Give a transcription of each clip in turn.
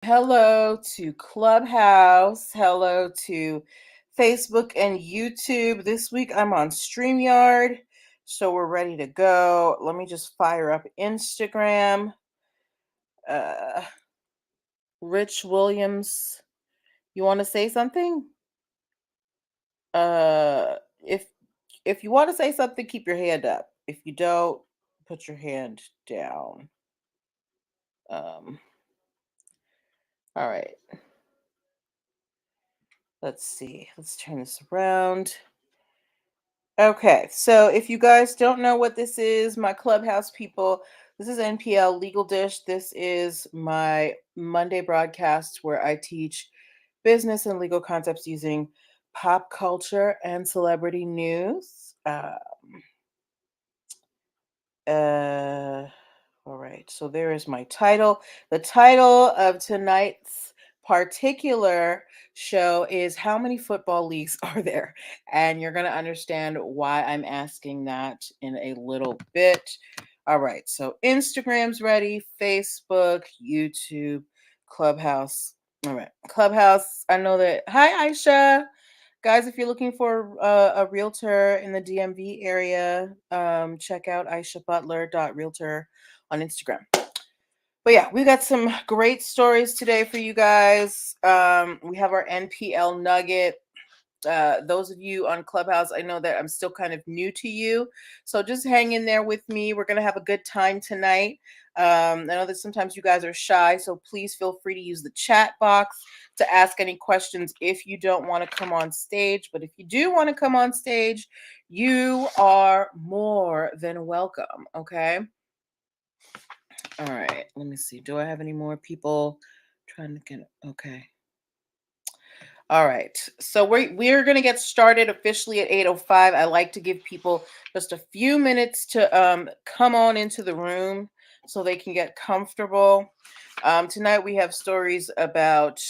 Hello to Clubhouse. Hello to Facebook and YouTube. This week I'm on StreamYard, so we're ready to go. Let me just fire up Instagram. Uh, Rich Williams, you want to say something? If you want to say something, keep your hand up. If you don't, put your hand down. Um, all right. Let's see. Let's turn this around. Okay, so if you guys don't know what this is, my Clubhouse people, this is NPL Legal Dish. This is my Monday broadcast where I teach business and legal concepts using pop culture and celebrity news. Uh, all right, so there is my title. The title of tonight's particular show is How Many Football Leagues Are There? And you're going to understand why I'm asking that in a little bit. All right, so Instagram's ready, Facebook, YouTube, Clubhouse. All right, Clubhouse. I know that. Hi, Aisha. Guys, if you're looking for a realtor in the DMV area, check out aishabutler.realtor on Instagram. But yeah, we got some great stories today for you guys. We have our NPL nugget. Those of you on Clubhouse, I know that I'm still kind of new to you. So just hang in there with me. We're going to have a good time tonight. I know that sometimes you guys are shy, so please feel free to use the chat box to ask any questions if you don't want to come on stage. But if you do want to come on stage, you are more than welcome. Okay. All right. Let me see. Do I have any more people trying to get? Okay. All right. So we're going to get started officially at 8:05. I like to give people just a few minutes to come on into the room so they can get comfortable. Tonight we have stories about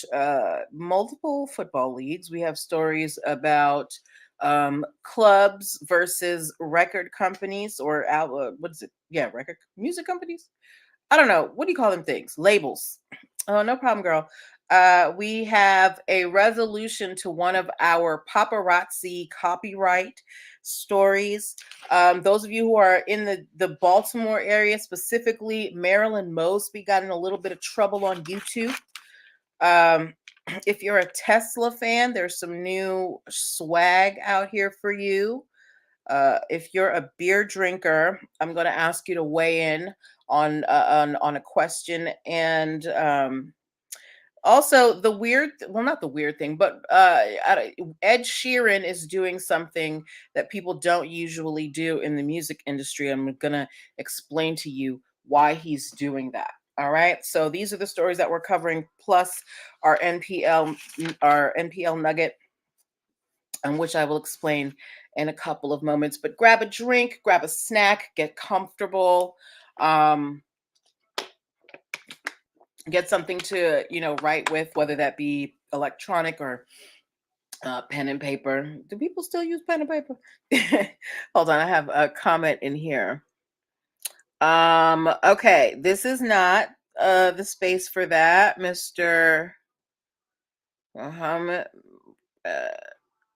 multiple football leagues. We have stories about clubs versus record companies or what is it? Yeah, record music companies. I don't know. What do you call them things? Labels. Oh, no problem, girl. We have a resolution to one of our paparazzi copyright stories. Those of you who are in the Baltimore area, specifically Marilyn Mosby, got in a little bit of trouble on YouTube. If you're a Tesla fan, there's some new swag out here for you. If you're a beer drinker, I'm going to ask you to weigh in on a question. And also the weird, well, not the weird thing, but Ed Sheeran is doing something that people don't usually do in the music industry. I'm going to explain to you why he's doing that. All right. So these are the stories that we're covering, plus our NPL nugget, which I will explain in a couple of moments. But grab a drink, grab a snack, get comfortable, get something to write with, whether that be electronic or pen and paper. Do people still use pen and paper? Hold on, I have a comment in here. Okay, this is not the space for that, Mr. Muhammad.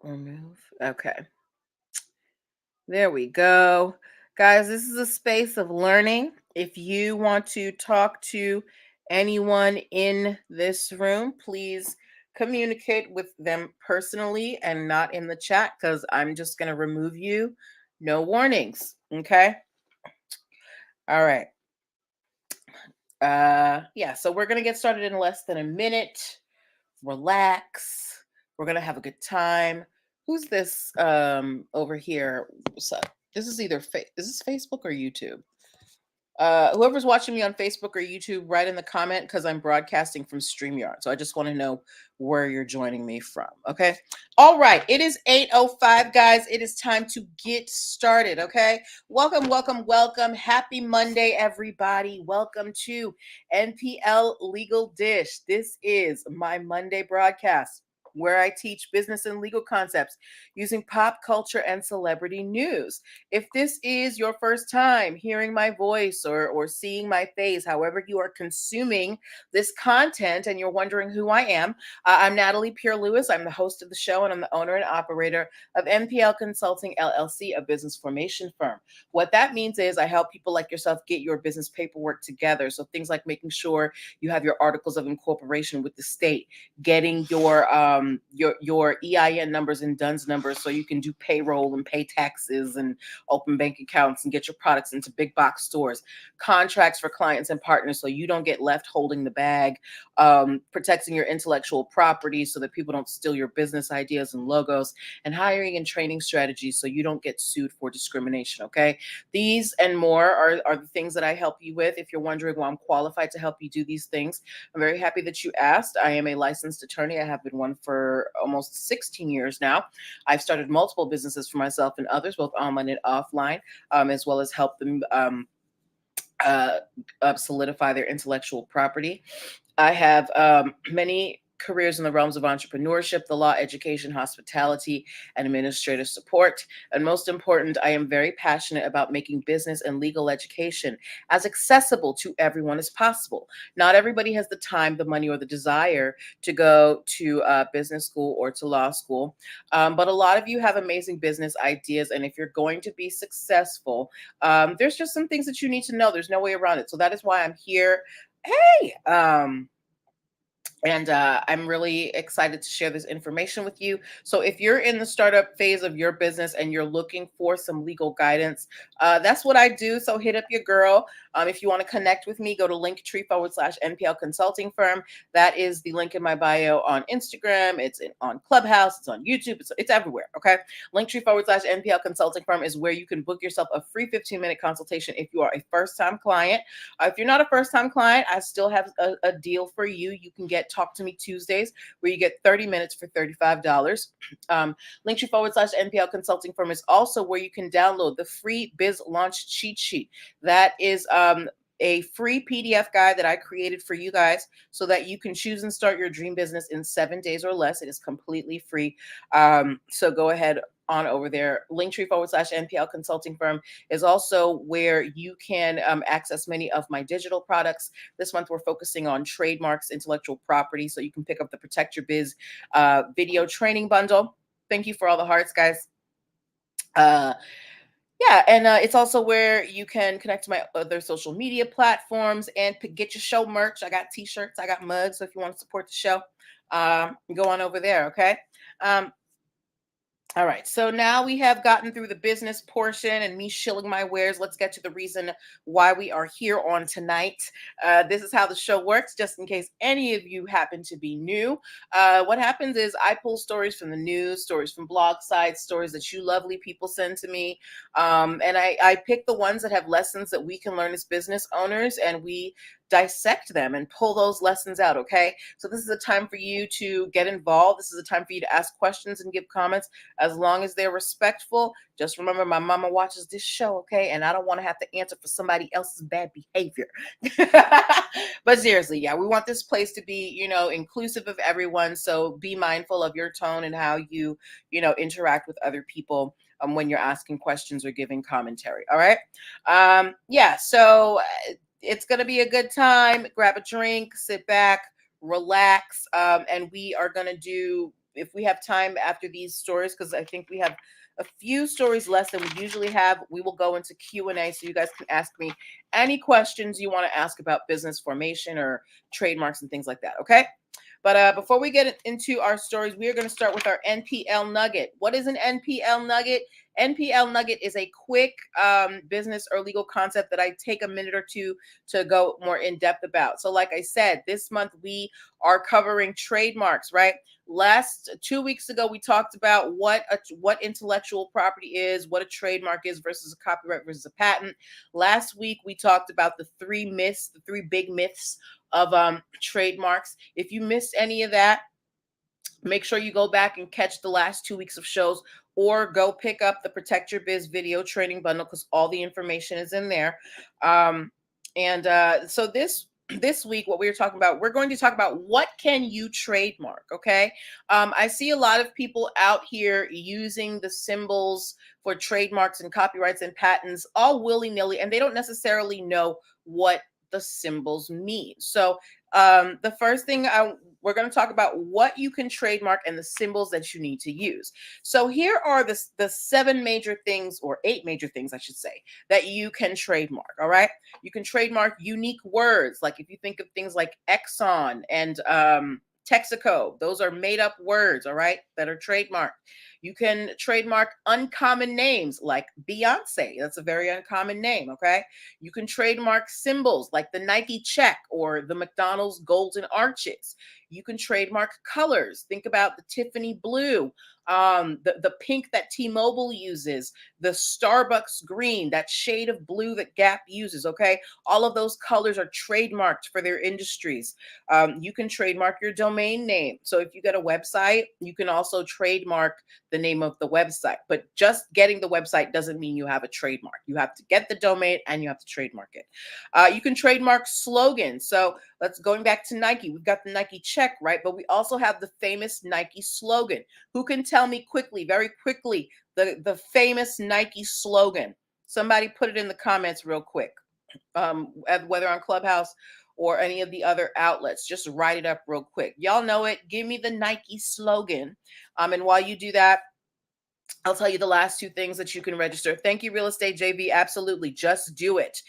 Remove. Okay. There we go. Guys, this is a space of learning. If you want to talk to anyone in this room, please communicate with them personally and not in the chat, because I'm just going to remove you. No warnings. Okay. All right. Yeah, so we're going to get started in less than a minute. Relax. We're going to have a good time. Who's this over here? So this is either is this Facebook or YouTube? Whoever's watching me on Facebook or YouTube, write in the comment, because I'm broadcasting from StreamYard. So I just want to know where you're joining me from. Okay. All right. It is 8:05, guys. It is time to get started. Okay. Welcome, welcome, welcome. Happy Monday, everybody. Welcome to NPL Legal Dish. This is my Monday broadcast. where I teach business and legal concepts using pop culture and celebrity news. If this is your first time hearing my voice or seeing my face, however you are consuming this content and you're wondering who I am, I'm Natalie Pierre Lewis. I'm the host of the show and I'm the owner and operator of NPL Consulting LLC, a business formation firm. What that means is I help people like yourself get your business paperwork together. So things like making sure you have your articles of incorporation with the state, getting your EIN numbers and DUNS numbers so you can do payroll and pay taxes and open bank accounts and get your products into big box stores, contracts for clients and partners so you don't get left holding the bag, protecting your intellectual property so that people don't steal your business ideas and logos, and hiring and training strategies so you don't get sued for discrimination. Okay. These and more are the things that I help you with. If you're wondering why I'm qualified to help you do these things, I'm very happy that you asked. I am a licensed attorney. I have been one for almost 16 years now. I've started multiple businesses for myself and others, both online and offline, as well as help them uh, solidify their intellectual property. I have many careers in the realms of entrepreneurship, the law, education, hospitality, and administrative support. And most important, I am very passionate about making business and legal education as accessible to everyone as possible. Not everybody has the time, the money, or the desire to go to business school or to law school. But a lot of you have amazing business ideas. And if you're going to be successful, there's just some things that you need to know. There's no way around it. So that is why I'm here. Hey, and I'm really excited to share this information with you. So, if you're in the startup phase of your business and you're looking for some legal guidance, that's what I do. So, hit up your girl. If you want to connect with me, go to linktr.ee/NPL Consulting Firm. That is the link in my bio on Instagram. It's on Clubhouse. It's on YouTube. It's everywhere. Okay. Linktree/NPL Consulting Firm is where you can book yourself a free 15-minute consultation if you are a first time client. If you're not a first time client, I still have a deal for you. You can get Talk to Me Tuesdays, where you get 30 minutes for $35. Linktree/NPL Consulting Firm is also where you can download the free Biz Launch Cheat Sheet. That is a free PDF guide that I created for you guys so that you can choose and start your dream business in 7 days or less. It is completely free. So go ahead on over there. Linktree/NPL Consulting Firm is also where you can access many of my digital products. This month, we're focusing on trademarks, intellectual property. So you can pick up the Protect Your Biz video training bundle. Thank you for all the hearts, guys. Yeah, and it's also where you can connect to my other social media platforms and get your show merch. I got t-shirts, I got mugs. So if you want to support the show, go on over there. Okay. Um, all right, so now we have gotten through the business portion and me shilling my wares. Let's get to the reason why we are here on tonight. This is how the show works, just in case any of you happen to be new. What happens is I pull stories from the news, stories from blog sites, stories that you lovely people send to me. And I pick the ones that have lessons that we can learn as business owners, and we dissect them and pull those lessons out. Okay. So this is a time for you to get involved. This is a time for you to ask questions and give comments as long as they're respectful. Just remember, my mama watches this show. Okay. And I don't want to have to answer for somebody else's bad behavior. But seriously, yeah, we want this place to be, inclusive of everyone. So be mindful of your tone and how you, interact with other people when you're asking questions or giving commentary. All right. Yeah. So it's going to be a good time. Grab a drink, sit back, relax. And we are going to do, if we have time after these stories, because I think we have a few stories less than we usually have, we will go into Q&A so you guys can ask me any questions you want to ask about business formation or trademarks and things like that. Okay. But before we get into our stories, we are going to start with our NPL Nugget. What is an NPL Nugget? NPL Nugget is a quick business or legal concept that I take a minute or two to go more in depth about. So like I said, this month we are covering trademarks, right? Last 2 weeks ago, we talked about what intellectual property is, what a trademark is versus a copyright versus a patent. Last week, we talked about the three big myths of trademarks. If you missed any of that, make sure you go back and catch the last 2 weeks of shows, or go pick up the Protect Your Biz video training bundle because all the information is in there. So this this week, what we were talking about, we're going to talk about what can you trademark. Okay. I see a lot of people out here using the symbols for trademarks and copyrights and patents all willy-nilly, and they don't necessarily know what the symbols mean. So the first thing we're going to talk about what you can trademark and the symbols that you need to use. So here are the 7 major things, or 8 major things I should say, that you can trademark. All right. You can trademark unique words. Like if you think of things like Exxon and Texaco, those are made up words, all right, that are trademarked. You can trademark uncommon names like Beyonce. That's a very uncommon name, okay? You can trademark symbols like the Nike check or the McDonald's golden arches. You can trademark colors. Think about the Tiffany blue, the pink that T-Mobile uses, the Starbucks green, that shade of blue that Gap uses, okay? All of those colors are trademarked for their industries. You can trademark your domain name. So if you get a website, you can also trademark the name of the website. But just getting the website doesn't mean you have a trademark. You have to get the domain and you have to trademark it. You can trademark slogans. So let's going back to Nike. We've got the Nike check, right? But we also have the famous Nike slogan. Who can tell me quickly, very quickly, the famous Nike slogan? Somebody put it in the comments real quick. Whether on Clubhouse or any of the other outlets, just write it up real quick. Y'all know it. Give me the Nike slogan. And while you do that, I'll tell you the last 2 things that you can register. Thank you, Real Estate JV. Absolutely. Just do it.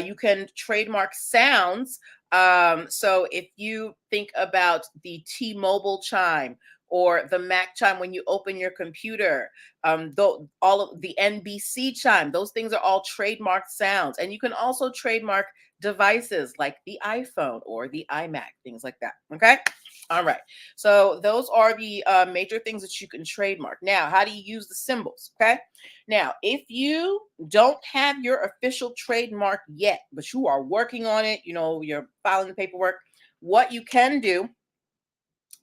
You can trademark sounds. So if you think about the T-Mobile chime or the Mac chime when you open your computer, all of the NBC chime, those things are all trademarked sounds. And you can also trademark devices like the iPhone or the iMac, things like that. Okay. All right. So those are the major things that you can trademark. Now, how do you use the symbols? Okay. Now, if you don't have your official trademark yet, but you are working on it, you're filing the paperwork, what you can do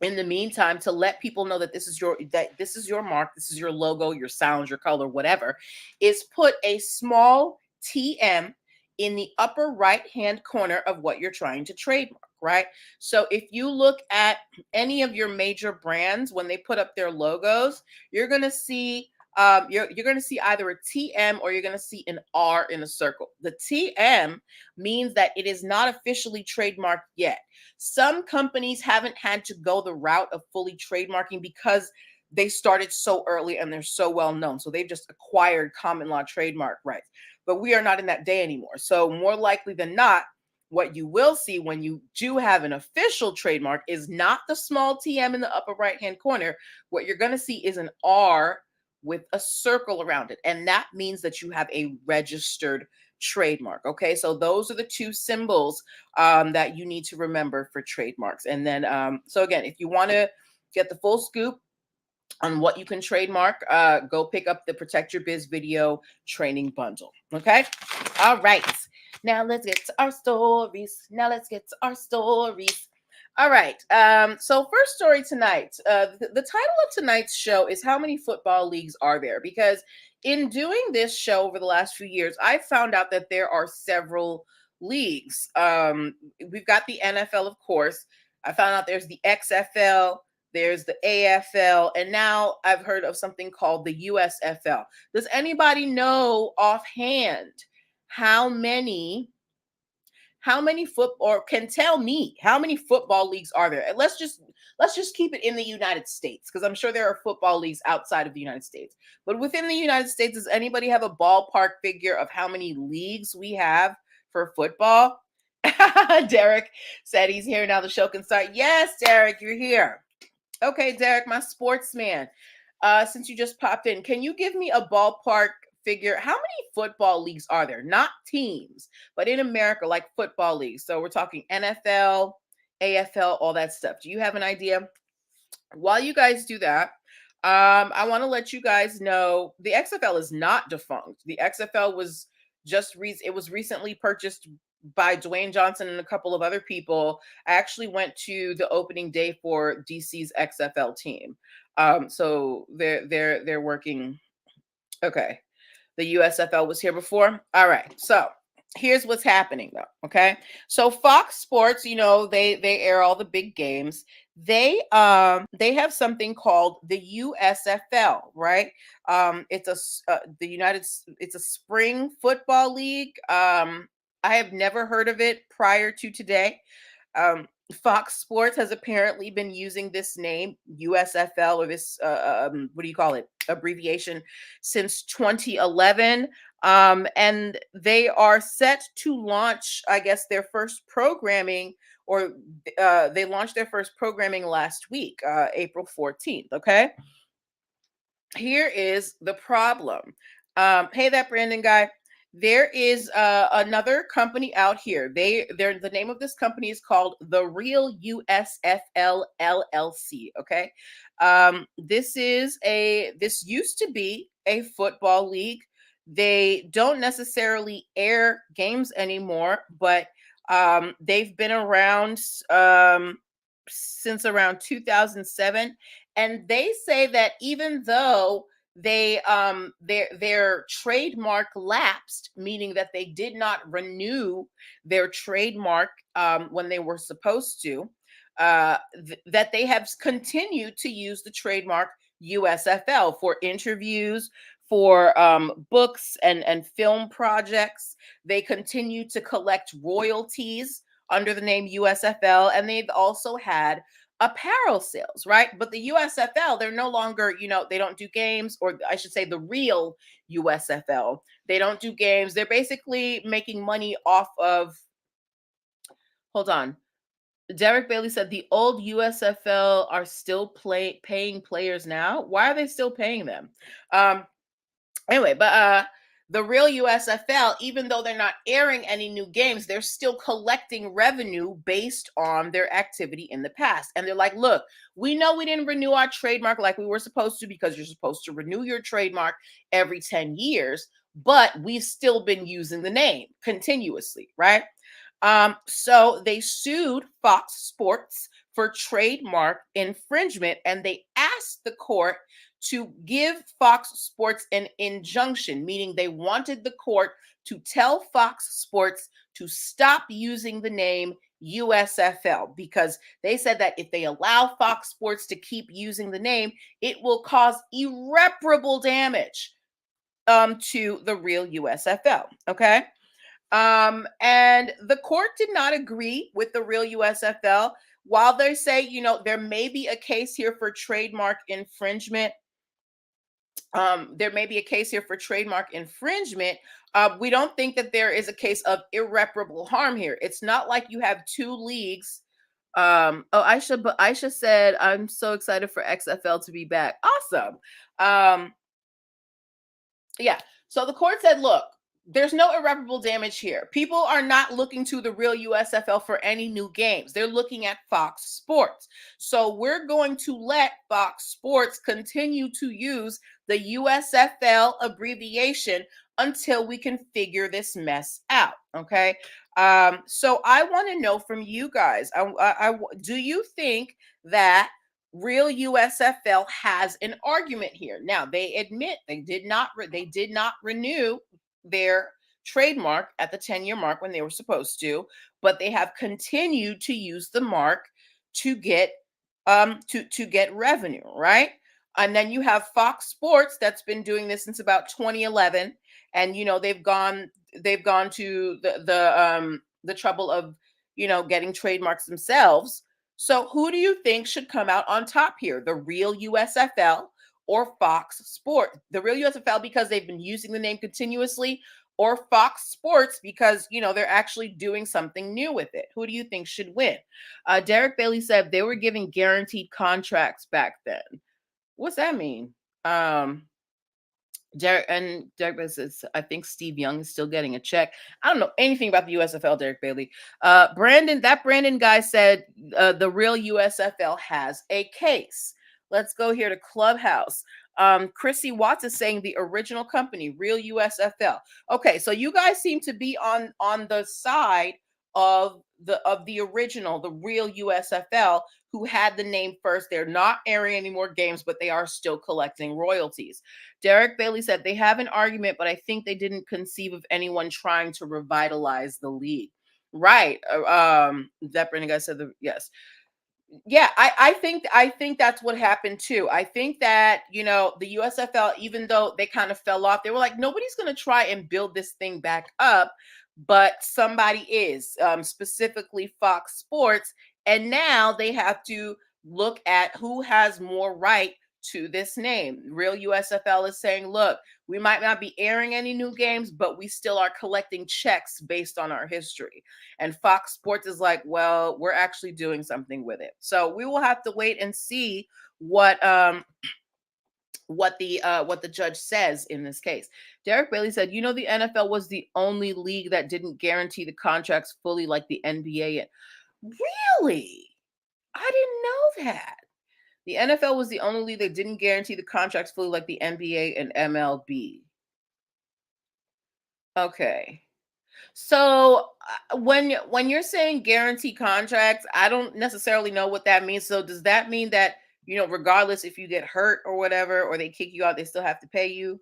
in the meantime to let people know that this is your mark, this is your logo, your sound, your color, whatever, is put a small TM in the upper right hand corner of what you're trying to trademark, right? So if you look at any of your major brands, when they put up their logos, you're going to see you're going to see either a TM or you're going to see an R in a circle. The TM means that it is not officially trademarked yet. Some companies haven't had to go the route of fully trademarking because they started so early and they're so well known. So they've just acquired common law trademark rights. But we are not in that day anymore. So more likely than not, what you will see when you do have an official trademark is not the small TM in the upper right hand corner. What you're going to see is an R with a circle around it. And that means that you have a registered trademark. Okay, so those are the 2 symbols that you need to remember for trademarks. And then, so again, if you want to get the full scoop on what you can trademark, go pick up the Protect Your Biz video training bundle. Okay, all right. Now let's get to our stories. All right. So first story tonight. The title of tonight's show is How Many Football Leagues Are There? Because in doing this show over the last few years, I found out that there are several leagues. We've got the NFL, of course. I found out there's the XFL, there's the AFL, and now I've heard of something called the USFL. Does anybody know offhand how many or can tell me how many football leagues are there? And let's just keep it in the United States, because I'm sure there are football leagues outside of the United States. But within the United States, does anybody have a ballpark figure of how many leagues we have for football? Derek said he's here now. The show can start. Yes, Derek, you're here. Okay, Derek, my sportsman. Since you just popped in, can you give me a ballpark figure? How many football leagues are there? Not teams, but in America, like football leagues. So we're talking NFL, AFL, all that stuff. Do you have an idea? While you guys do that, I want to let you guys know the XFL is not defunct. The XFL was it was recently purchased by Dwayne Johnson and a couple of other people. I actually went to the opening day for DC's XFL team. So they're working. Okay. The USFL was here before. All right. So Here's what's happening though, okay? So Fox Sports, they air all the big games. They have something called the USFL, right? It's a spring football league. I have never heard of it prior to today. Fox Sports has apparently been using this name, USFL, or this, what do you call it, abbreviation, since 2011. And they are set to launch, I guess, their first programming, or they launched their first programming last week, April 14th. Okay. Here is the problem. Hey, that Brandon guy. There is another company out here. The name of this company is called the Real USFL LLC. Okay, this used to be a football league. They don't necessarily air games anymore, but they've been around since around 2007, and they say that even though their trademark lapsed, meaning that they did not renew their trademark when they were supposed to, that they have continued to use the trademark USFL for interviews, for books and film projects. They continue to collect royalties under the name USFL, and they've also had apparel sales, right? But the USFL, they're no longer, they don't do games, or I should say the real USFL. They don't do games. They're basically making money off of, hold on. Derek Bailey said the old USFL are still paying players now. Why are they still paying them? Anyway, but the real USFL, even though they're not airing any new games, they're still collecting revenue based on their activity in the past. And they're like, look, we know we didn't renew our trademark like we were supposed to, because you're supposed to renew your trademark every 10 years, but we've still been using the name continuously, right? So they sued Fox Sports for trademark infringement, and they asked the court to give Fox Sports an injunction, meaning they wanted the court to tell Fox Sports to stop using the name USFL, because they said that if they allow Fox Sports to keep using the name, it will cause irreparable damage to the real USFL. Okay. And the court did not agree with the real USFL. While they say, there may be a case here for trademark infringement, there may be a case here for trademark infringement. We don't think that there is a case of irreparable harm here. It's not like you have two leagues. Aisha said, I'm so excited for XFL to be back. Awesome. Yeah. So the court said, look, there's no irreparable damage here. People are not looking to the real USFL for any new games. They're looking at Fox Sports. So we're going to let Fox Sports continue to use the USFL abbreviation until we can figure this mess out. Okay. So I want to know from you guys, do you think that real USFL has an argument here? Now, they admit they did not renew their trademark at the 10-year mark when they were supposed to, but they have continued to use the mark to get revenue, right? And then you have Fox Sports that's been doing this since about 2011, and they've gone to the trouble of getting trademarks themselves. So who do you think should come out on top here? The real USFL or Fox Sports? The real USFL because they've been using the name continuously, or Fox Sports because they're actually doing something new with it? Who do you think should win? Derek Bailey said they were giving guaranteed contracts back then. What's that mean? Derek Bailey says, I think Steve Young is still getting a check. I don't know anything about the USFL, Derek Bailey. Brandon guy said the real USFL has a case. Let's go here to Clubhouse. Chrissy Watts is saying the original company, real USFL. Okay, so you guys seem to be on the side of the original, the real USFL, who had the name first. They're not airing any more games, but they are still collecting royalties. Derek Bailey said they have an argument, but I think they didn't conceive of anyone trying to revitalize the league. Right. That Brendan guy said yes. Yeah, I think that's what happened too. I think that, the USFL, even though they kind of fell off, they were like, nobody's going to try and build this thing back up, but somebody is, specifically Fox Sports, and now they have to look at who has more right to this name. Real USFL is saying, look, we might not be airing any new games, but we still are collecting checks based on our history. And Fox Sports is like, well, we're actually doing something with it. So we will have to wait and see what the judge says in this case. Derek Bailey said, the NFL was the only league that didn't guarantee the contracts fully like the NBA. Really? I didn't know that. The NFL was the only league that didn't guarantee the contracts fully like the NBA and MLB. Okay. So when you're saying guarantee contracts, I don't necessarily know what that means. So does that mean that, regardless if you get hurt or whatever, or they kick you out, they still have to pay you?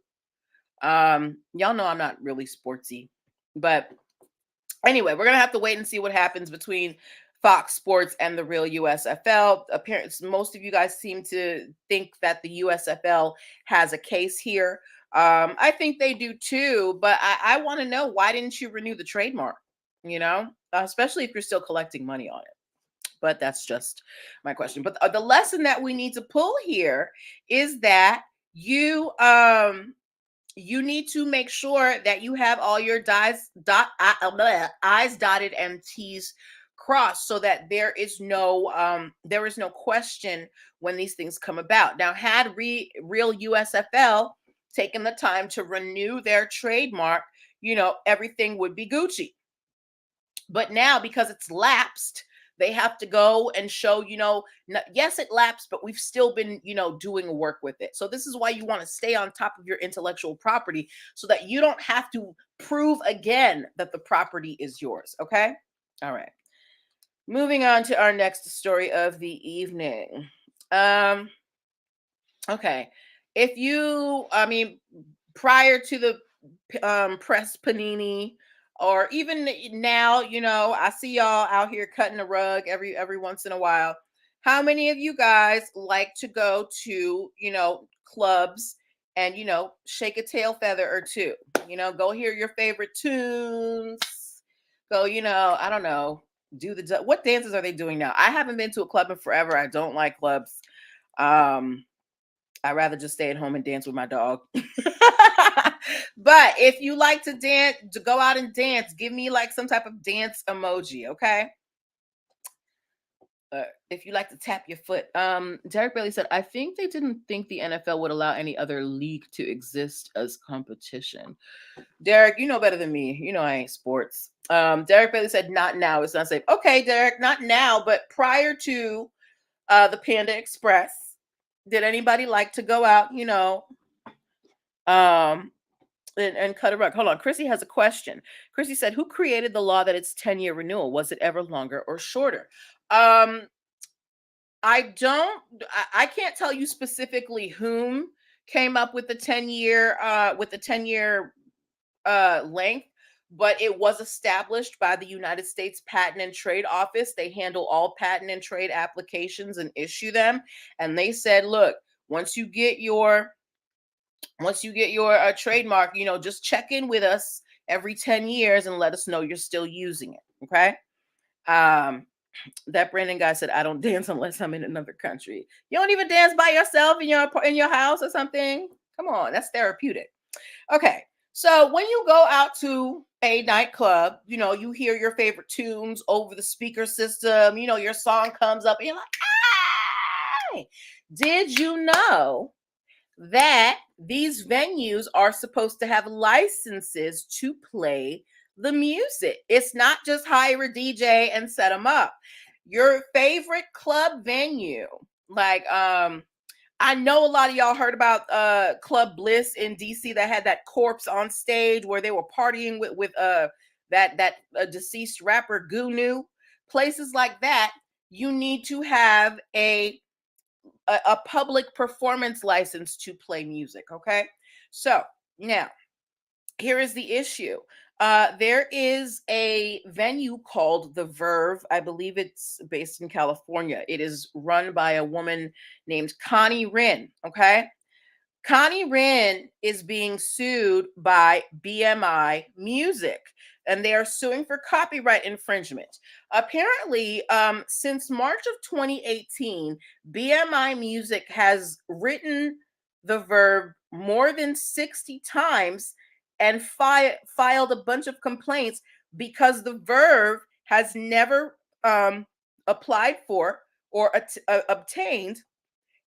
Y'all know I'm not really sportsy, but anyway, we're gonna have to wait and see what happens between Fox Sports and the real USFL. Apparently, most of you guys seem to think that the USFL has a case here. I think they do too, but I want to know, why didn't you renew the trademark? Especially if you're still collecting money on it. But that's just my question. But the lesson that we need to pull here is that you need to make sure that you have all your I's dotted and T's crossed, so that there is no question when these things come about. Now, had real USFL taken the time to renew their trademark, everything would be Gucci. But now, because it's lapsed, they have to go and show, yes, it lapsed, but we've still been, doing work with it. So this is why you want to stay on top of your intellectual property, so that you don't have to prove again that the property is yours. Okay. All right. Moving on to our next story of the evening. Okay. Prior to the press panini, or even now, I see y'all out here cutting a rug every once in a while. How many of you guys like to go to, clubs and, shake a tail feather or two, go hear your favorite tunes, go, I don't know, what dances are they doing now? I haven't been to a club in forever. I don't like clubs. I'd rather just stay at home and dance with my dog. But if you like to dance, to go out and dance, give me like some type of dance emoji, okay? If you like to tap your foot. Derek Bailey said, I think they didn't think the NFL would allow any other league to exist as competition. Derek, you know better than me. I ain't sports. Derek Bailey said, not now. It's not safe. Okay, Derek, not now, but prior to the Panda Express, did anybody like to go out, and cut a rug? Hold on. Chrissy has a question. Chrissy said, who created the law that it's 10-year renewal? Was it ever longer or shorter? I can't tell you specifically whom came up with the 10-year length, but it was established by the United States Patent and Trade Office. They handle all patent and trade applications and issue them. And they said, look, once you get your trademark, just check in with us every 10 years and let us know you're still using it. Okay. That Brandon guy said, I don't dance unless I'm in another country. You don't even dance by yourself in your house or something? Come on, that's therapeutic. Okay. So when you go out to a nightclub, you hear your favorite tunes over the speaker system, your song comes up and you're like, hey, did you know that these venues are supposed to have licenses to play the music? It's not just hire a DJ and set them up. Your favorite club venue, like I know a lot of y'all heard about Club Bliss in DC that had that corpse on stage where they were partying with that deceased rapper Gunu. places like that, you need to have a public performance license to play music. Okay. So now here is the issue. There is a venue called the Verve. I believe it's based in California. It is run by a woman named Connie Rin. Okay. Connie Rin is being sued by BMI Music, and they are suing for copyright infringement. Apparently, since March of 2018, BMI Music has written the verb more than 60 times and filed a bunch of complaints because the verb has never applied for or obtained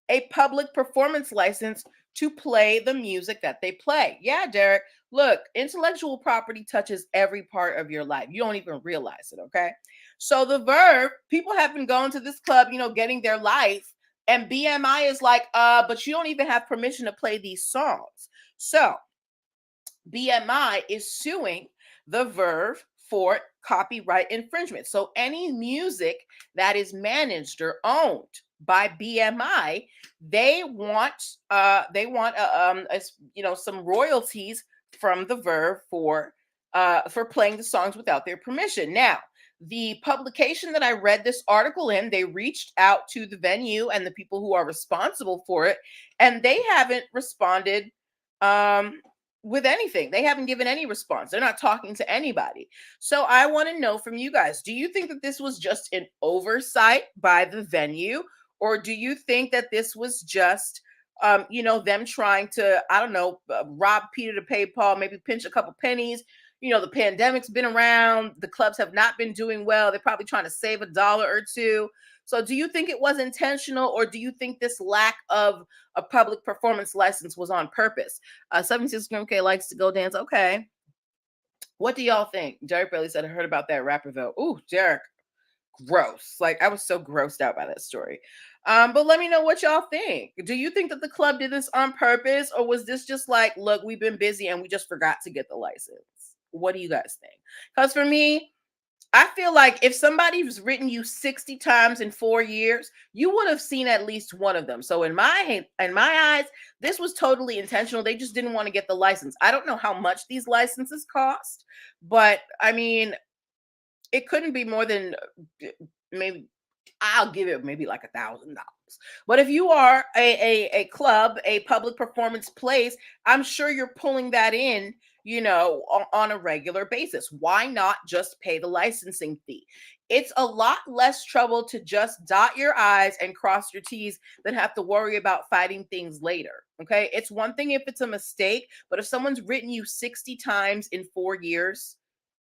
a public performance license to play the music that they play. Yeah, Derek. Look, intellectual property touches every part of your life. You don't even realize it, okay? So the verb, people have been going to this club, getting their life, and BMI is like, but you don't even have permission to play these songs. So BMI is suing the Verve for copyright infringement. So any music that is managed or owned by BMI, they want some royalties from the Verve for playing the songs without their permission. Now, the publication that I read this article in, they reached out to the venue and the people who are responsible for it, and they haven't responded with anything. They haven't given any response. They're not talking to anybody. So I want to know from you guys, do you think that this was just an oversight by the venue, or do you think that this was just them trying to, I don't know, rob Peter to pay Paul, maybe pinch a couple pennies? The pandemic's been around, the clubs have not been doing well. They're probably trying to save a dollar or two. So do you think it was intentional, or do you think this lack of a public performance license was on purpose? 76K likes to go dance. Okay. What do y'all think? Derek Bailey said, I heard about that rapper though. Ooh, Derek, gross. Like, I was so grossed out by that story. But let me know what y'all think. Do you think that the club did this on purpose, or was this just like, look, we've been busy and we just forgot to get the license? What do you guys think? Because for me, I feel like if somebody's written you 60 times in 4 years, you would have seen at least one of them. So in my eyes, this was totally intentional. They just didn't want to get the license. I don't know how much these licenses cost, but I mean, it couldn't be more than maybe, I'll give it maybe like $1,000. But if you are a club, a public performance place, I'm sure you're pulling that in, on a regular basis. Why not just pay the licensing fee? It's a lot less trouble to just dot your I's and cross your T's than have to worry about fighting things later. Okay. It's one thing if it's a mistake, but if someone's written you 60 times in 4 years,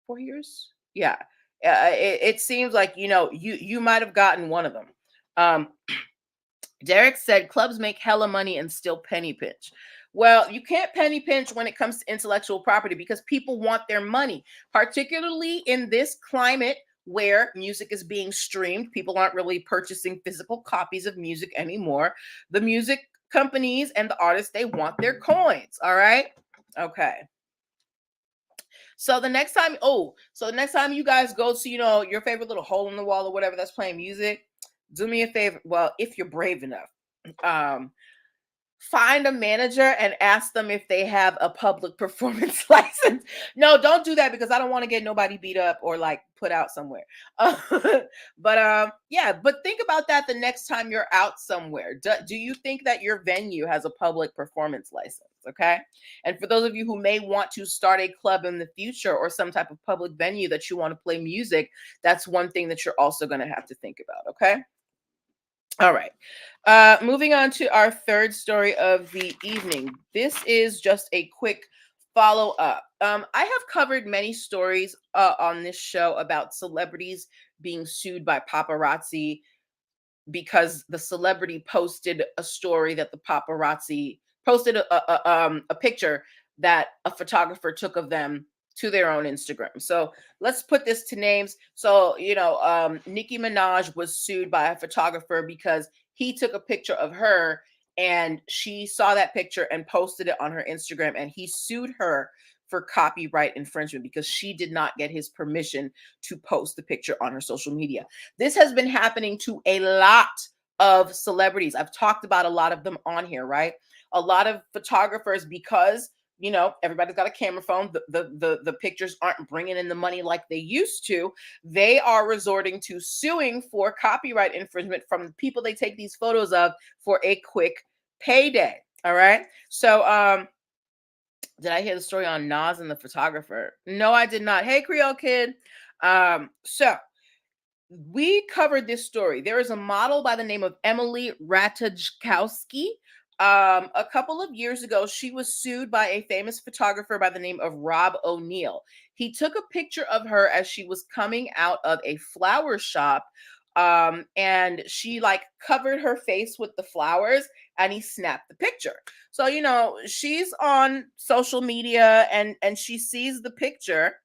4 years? Yeah. It seems like, you might have gotten one of them. Derek said clubs make hella money and still penny pinch. Well, you can't penny pinch when it comes to intellectual property because people want their money, particularly in this climate where music is being streamed. People aren't really purchasing physical copies of music anymore. The music companies and the artists, they want their coins. All right. Okay. So the next time you guys go to, your favorite little hole in the wall or whatever that's playing music, do me a favor. Well, if you're brave enough, find a manager and ask them if they have a public performance license. No, don't do that because I don't want to get nobody beat up or like put out somewhere. But think about that the next time you're out somewhere. Do you think that your venue has a public performance license? Okay. And for those of you who may want to start a club in the future or some type of public venue that you want to play music, that's one thing that you're also going to have to think about. Okay. All right. Moving on to our third story of the evening. This is just a quick follow up. I have covered many stories on this show about celebrities being sued by paparazzi because the celebrity posted a story that the paparazzi posted a picture that a photographer took of them to their own Instagram. So let's put this to names. So, Nicki Minaj was sued by a photographer because he took a picture of her and she saw that picture and posted it on her Instagram, and he sued her for copyright infringement because she did not get his permission to post the picture on her social media. This has been happening to a lot of celebrities. I've talked about a lot of them on here, right? A lot of photographers, because everybody's got a camera phone, the pictures aren't bringing in the money like they used to. They are resorting to suing for copyright infringement from the people they take these photos of for a quick payday. All right. So did I hear the story on Nas and the photographer? No, I did not. Hey, Creole Kid. So we covered this story. There is a model by the name of Emily Ratajkowski. A couple of years ago, she was sued by a famous photographer by the name of Rob O'Neill. He took a picture of her as she was coming out of a flower shop, and she covered her face with the flowers, and he snapped the picture. So she's on social media, and she sees the picture.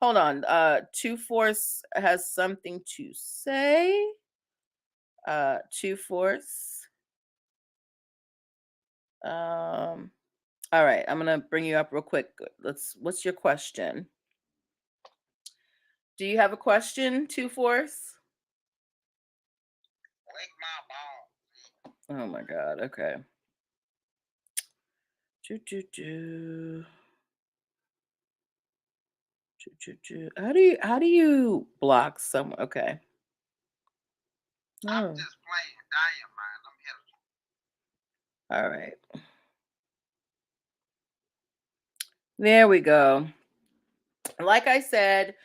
Hold on. Two Force has something to say. Two Force. All right, I'm gonna bring you up real quick. What's your question? Do you have a question, Two Force? Oh my god, okay. How do you block someone? Okay. I'm just playing Diamond. All right. There we go. Like I said,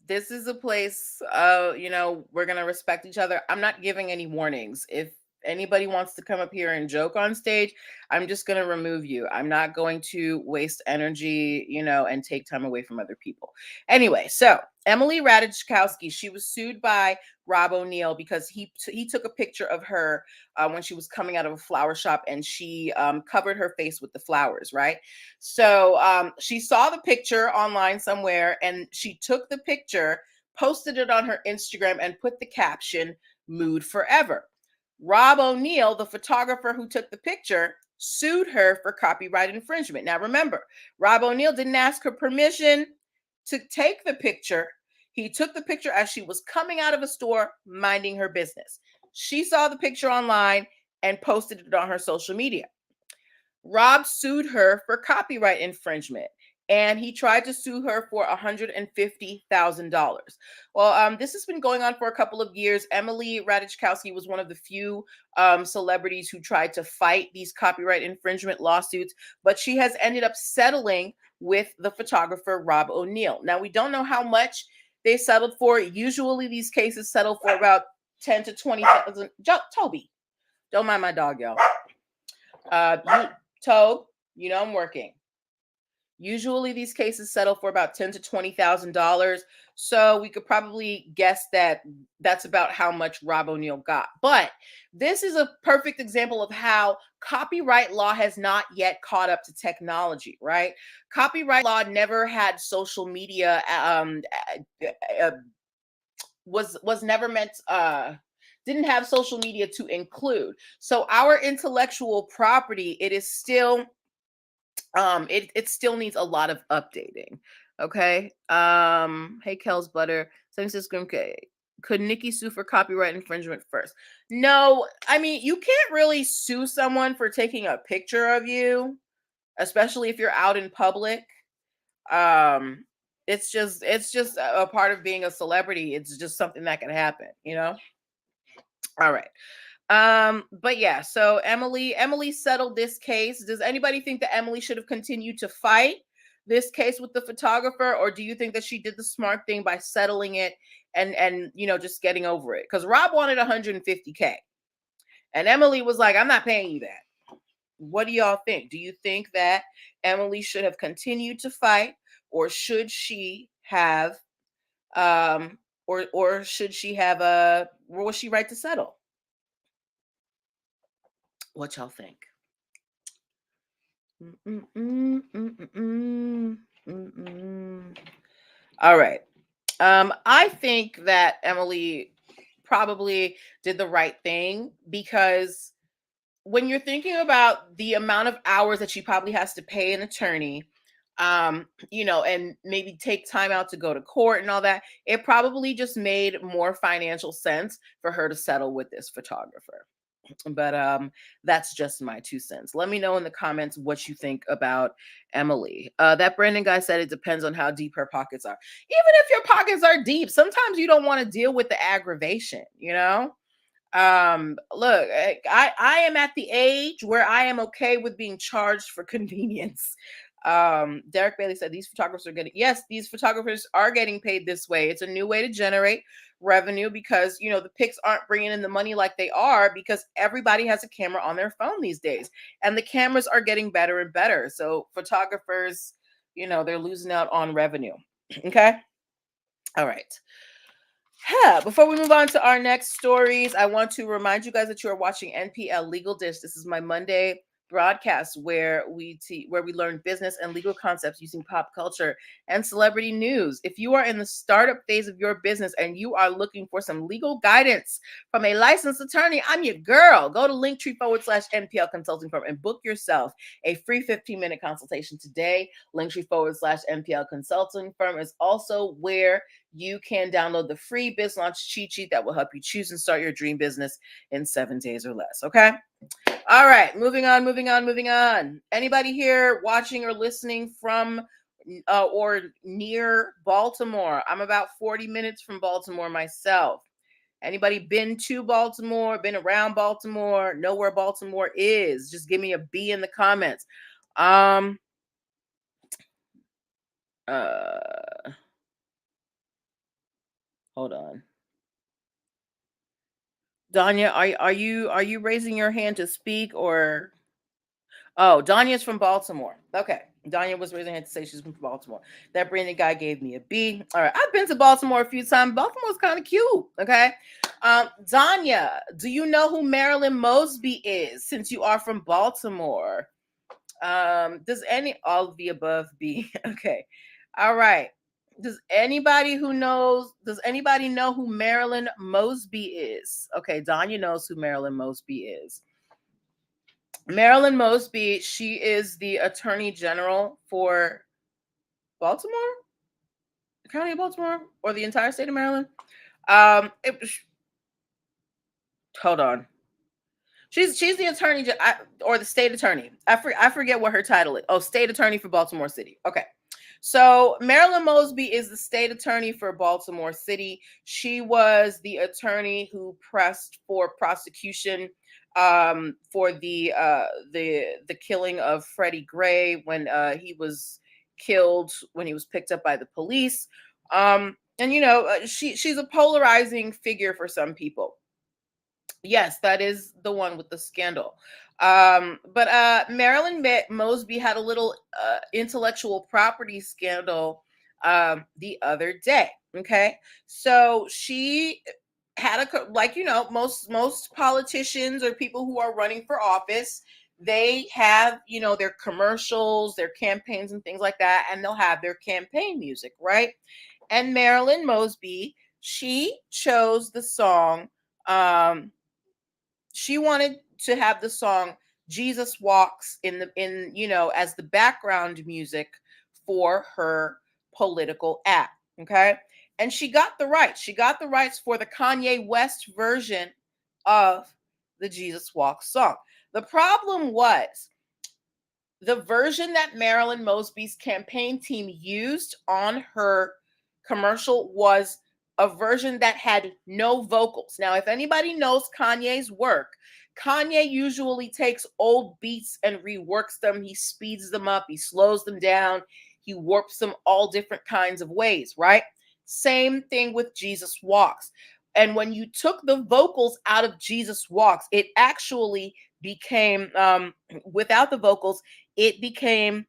this is a place, we're gonna respect each other. I'm not giving any warnings. If anybody wants to come up here and joke on stage, I'm just gonna remove you. I'm not going to waste energy, and take time away from other people. Anyway, so Emily Ratajkowski, she was sued by Rob O'Neill because he took a picture of her when she was coming out of a flower shop, and she covered her face with the flowers, right? So she saw the picture online somewhere, and she took the picture, posted it on her Instagram, and put the caption, "Mood Forever." Rob O'Neill, the photographer who took the picture, sued her for copyright infringement. Now remember, Rob O'Neill didn't ask her permission to take the picture. He took the picture as she was coming out of a store minding her business. She saw the picture online and posted it on her social media. Rob sued her for copyright infringement, and he tried to sue her for $150,000. Well, this has been going on for a couple of years. Emily Ratajkowski was one of the few celebrities who tried to fight these copyright infringement lawsuits, but she has ended up settling with the photographer Rob O'Neill. Now, we don't know how much they settled for. Usually, these cases settle for about 10 to 20,000. Toby, don't mind my dog, y'all. Tobe, I'm working. Usually these cases settle for about $10,000 to $20,000. So we could probably guess that that's about how much Rob O'Neill got. But this is a perfect example of how copyright law has not yet caught up to technology, right? Copyright law never had social media, was never meant, didn't have social media to include. So our intellectual property, it is still, it still needs a lot of updating. Okay. Hey, Kel's Butter. Okay. Could Nikki sue for copyright infringement first? No, I mean, you can't really sue someone for taking a picture of you, especially if you're out in public. It's just a part of being a celebrity. It's just something that can happen, All right. But yeah, so Emily settled this case. Does anybody think that Emily should have continued to fight this case with the photographer, or do you think that she did the smart thing by settling it and just getting over it? Because Rob wanted 150K, and Emily was like, "I'm not paying you that." What do y'all think? Do you think that Emily should have continued to fight, or should she have or should she have or was she right to settle? What y'all think? All right. I think that Emily probably did the right thing, because when you're thinking about the amount of hours that she probably has to pay an attorney, and maybe take time out to go to court and all that, it probably just made more financial sense for her to settle with this photographer. But that's just my 2 cents. Let me know in the comments what you think about Emily. That Brandon guy said it depends on how deep her pockets are. Even if your pockets are deep, sometimes you don't want to deal with the aggravation, look, I am at the age where I am okay with being charged for convenience. Derek Bailey said these photographers are getting, yes, these photographers are getting paid this way. It's a new way to generate revenue because the pics aren't bringing in the money like they are because everybody has a camera on their phone these days, and the cameras are getting better and better. So photographers, they're losing out on revenue. Okay. All right. Before we move on to our next stories, I want to remind you guys that you are watching NPL Legal Dish. This is my Monday broadcast where we learn business and legal concepts using pop culture and celebrity news. If you are in the startup phase of your business and you are looking for some legal guidance from a licensed attorney, I'm your girl. Go to linktr.ee/NPL Consulting Firm and book yourself a free 15-minute consultation today. Linktree/NPL Consulting Firm is also where you can download the free Biz Launch cheat sheet that will help you choose and start your dream business in 7 days or less. Okay. All right. Moving on. Anybody here watching or listening from or near Baltimore? I'm about 40 minutes from Baltimore myself. Anybody been to Baltimore, been around Baltimore, know where Baltimore is? Just give me a B in the comments. Hold on. Danya, are you raising your hand to speak or? Oh, Danya's from Baltimore. Okay. Danya was raising her hand to say she's from Baltimore. That Brandon guy gave me a B. All right. I've been to Baltimore a few times. Baltimore's kind of cute. Okay. Danya, do you know who Marilyn Mosby is since you are from Baltimore? Does all of the above be okay? All right. Does anybody know who Marilyn Mosby is? Okay, Danya knows who Marilyn Mosby is. Marilyn Mosby, she is the Attorney General for Baltimore, the County of Baltimore, or the entire state of Maryland. Hold on. She's the attorney or the state attorney. I forget what her title is. Oh, state attorney for Baltimore City. Okay. So Marilyn Mosby is the state attorney for Baltimore City. She was the attorney who pressed for prosecution for the killing of Freddie Gray when he was killed when he was picked up by the police. And she's a polarizing figure for some people. Yes, that is the one with the scandal. But Marilyn Mosby had a little intellectual property scandal the other day. Okay, so she had most politicians or people who are running for office, they have their commercials, their campaigns, and things like that, and they'll have their campaign music, right? And Marilyn Mosby, she chose the song. She wanted to have the song Jesus Walks as the background music for her political ad. Okay. And she got the rights. She got the rights for the Kanye West version of the Jesus Walks song. The problem was the version that Marilyn Mosby's campaign team used on her commercial was a version that had no vocals. Now, if anybody knows Kanye's work, Kanye usually takes old beats and reworks them. He speeds them up, he slows them down, he warps them all different kinds of ways, right? Same thing with Jesus Walks. And when you took the vocals out of Jesus Walks, it actually became, without the vocals, it became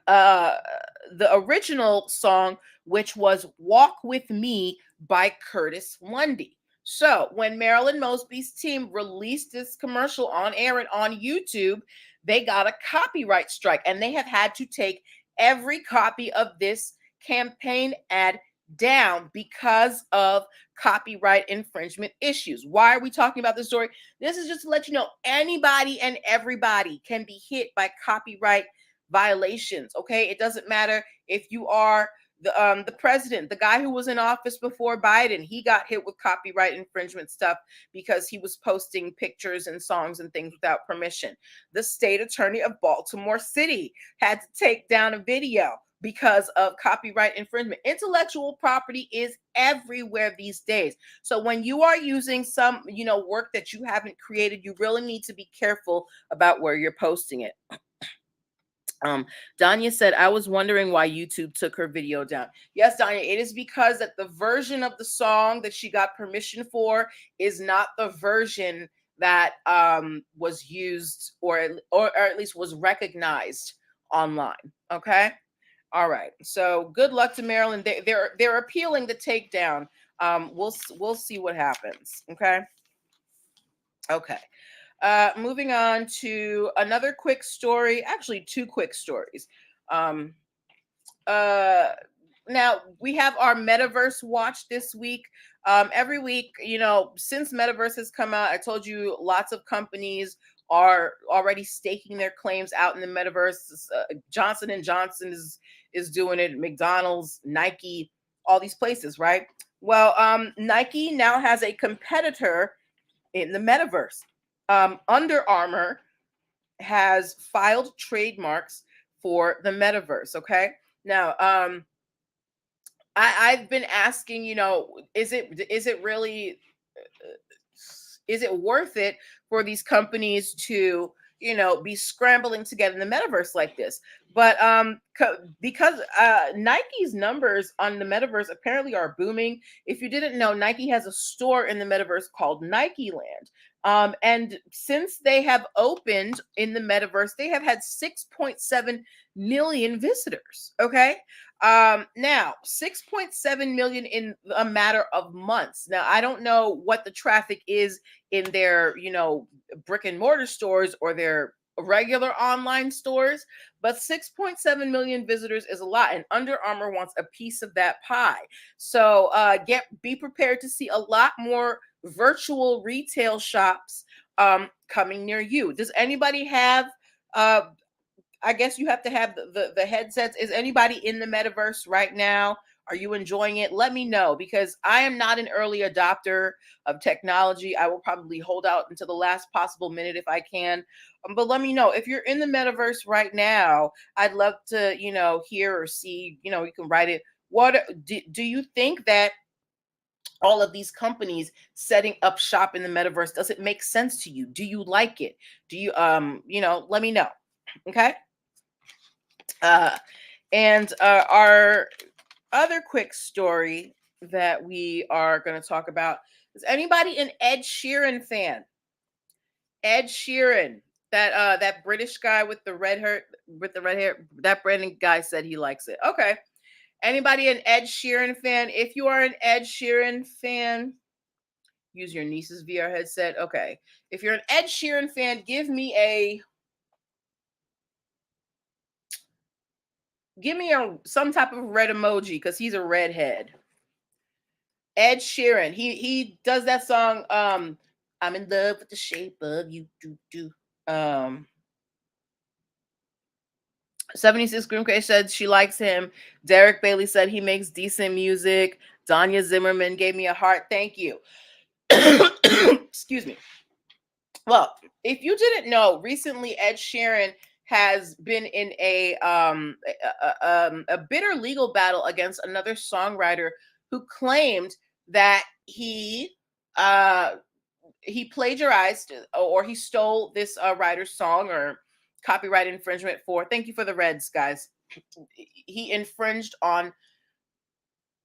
the original song, which was Walk With Me by Curtis Lundy. So when Marilyn Mosby's team released this commercial on air and on YouTube, they got a copyright strike, and they have had to take every copy of this campaign ad down because of copyright infringement issues. Why are we talking about this story? This is just to let you know anybody and everybody can be hit by copyright violations. Okay, it doesn't matter if you are the president, the guy who was in office before Biden. He got hit with copyright infringement stuff because he was posting pictures and songs and things without permission. The state attorney of Baltimore City had to take down a video because of copyright infringement. Intellectual property is everywhere these days. So when you are using some, work that you haven't created, you really need to be careful about where you're posting it. Danya said, I was wondering why YouTube took her video down. Yes, Danya, it is because that the version of the song that she got permission for is not the version that was used or at least was recognized online. Okay. All right. So good luck to Maryland. They're appealing the takedown. We'll see what happens. Okay. Okay. Moving on to another quick story, actually two quick stories. Um, Now we have our metaverse watch this week. Every week, since metaverse has come out, I told you lots of companies are already staking their claims out in the metaverse. Johnson and Johnson is doing it. McDonald's, Nike, all these places, right? Well, Nike now has a competitor in the metaverse. Under Armour has filed trademarks for the metaverse. Okay. Now, I've been asking, is it really is it worth it for these companies to be scrambling together in the metaverse like this? But because Nike's numbers on the metaverse apparently are booming. If you didn't know, Nike has a store in the metaverse called Nike Land. And since they have opened in the metaverse, they have had 6.7 million visitors. Okay. Now 6.7 million in a matter of months. Now, I don't know what the traffic is in their, brick and mortar stores or their regular online stores, but 6.7 million visitors is a lot, and Under Armour wants a piece of that pie. So be prepared to see a lot more virtual retail shops coming near you. Does anybody have I guess you have to have the headsets. Is anybody in the metaverse right now? Are you enjoying it? Let me know, because I am not an early adopter of technology. I will probably hold out until the last possible minute if I can. But let me know if you're in the metaverse right now. I'd love to, hear or see, you can write it. What do you think that all of these companies setting up shop in the metaverse, does it make sense to you? Do you like it? Do you let me know. Okay. And our other quick story that we are going to talk about is anybody an Ed Sheeran fan? Ed Sheeran, that British guy with the red hair, that Brandon guy said he likes it. Okay. Anybody an Ed Sheeran fan? If you are an Ed Sheeran fan, use your niece's VR headset. Okay. If you're an Ed Sheeran fan, give me some type of red emoji, because he's a redhead. Ed Sheeran, he does that song. I'm in love with the shape of you. 76 Grimke said she likes him. Derek Bailey said he makes decent music. Danya Zimmerman gave me a heart. Thank you. Excuse me. Well, if you didn't know, recently Ed Sheeran has been in a bitter legal battle against another songwriter who claimed that he plagiarized or he stole this writer's song or copyright infringement for. Thank you for the reds, guys. He infringed on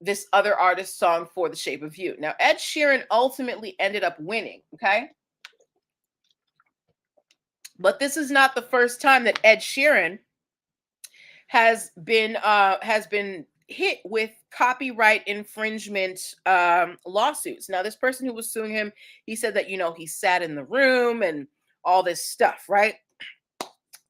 this other artist's song for The Shape of You. Now, Ed Sheeran ultimately ended up winning. Okay. But this is not the first time that Ed Sheeran has been hit with copyright infringement lawsuits. Now, this person who was suing him, he said that he sat in the room and all this stuff, right?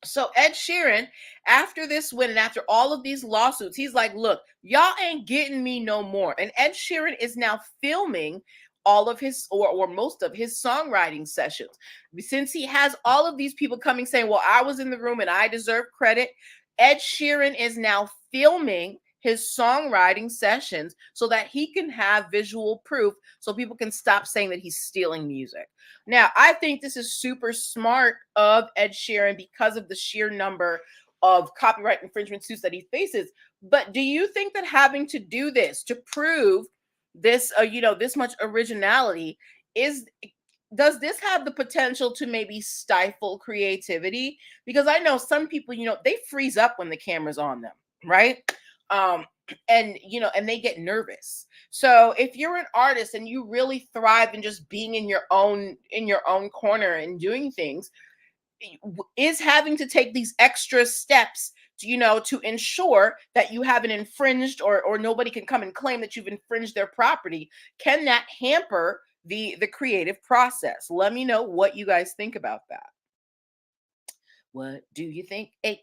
So Ed Sheeran, after this win and after all of these lawsuits, he's like, look, y'all ain't getting me no more. And Ed Sheeran is now filming all of his or most of his songwriting sessions. Since he has all of these people coming saying, well, I was in the room and I deserve credit, Ed Sheeran is now filming his songwriting sessions so that he can have visual proof so people can stop saying that he's stealing music. Now, I think this is super smart of Ed Sheeran because of the sheer number of copyright infringement suits that he faces. But do you think that having to do this to prove this, this much originality is does this have the potential to maybe stifle creativity? Because I know some people, they freeze up when the camera's on them, right? Um, and and they get nervous. So if you're an artist and you really thrive in just being in your own corner and doing things, is having to take these extra steps to ensure that you haven't infringed or nobody can come and claim that you've infringed their property, can that hamper the creative process? Let me know what you guys think about that. What do you think? Hey,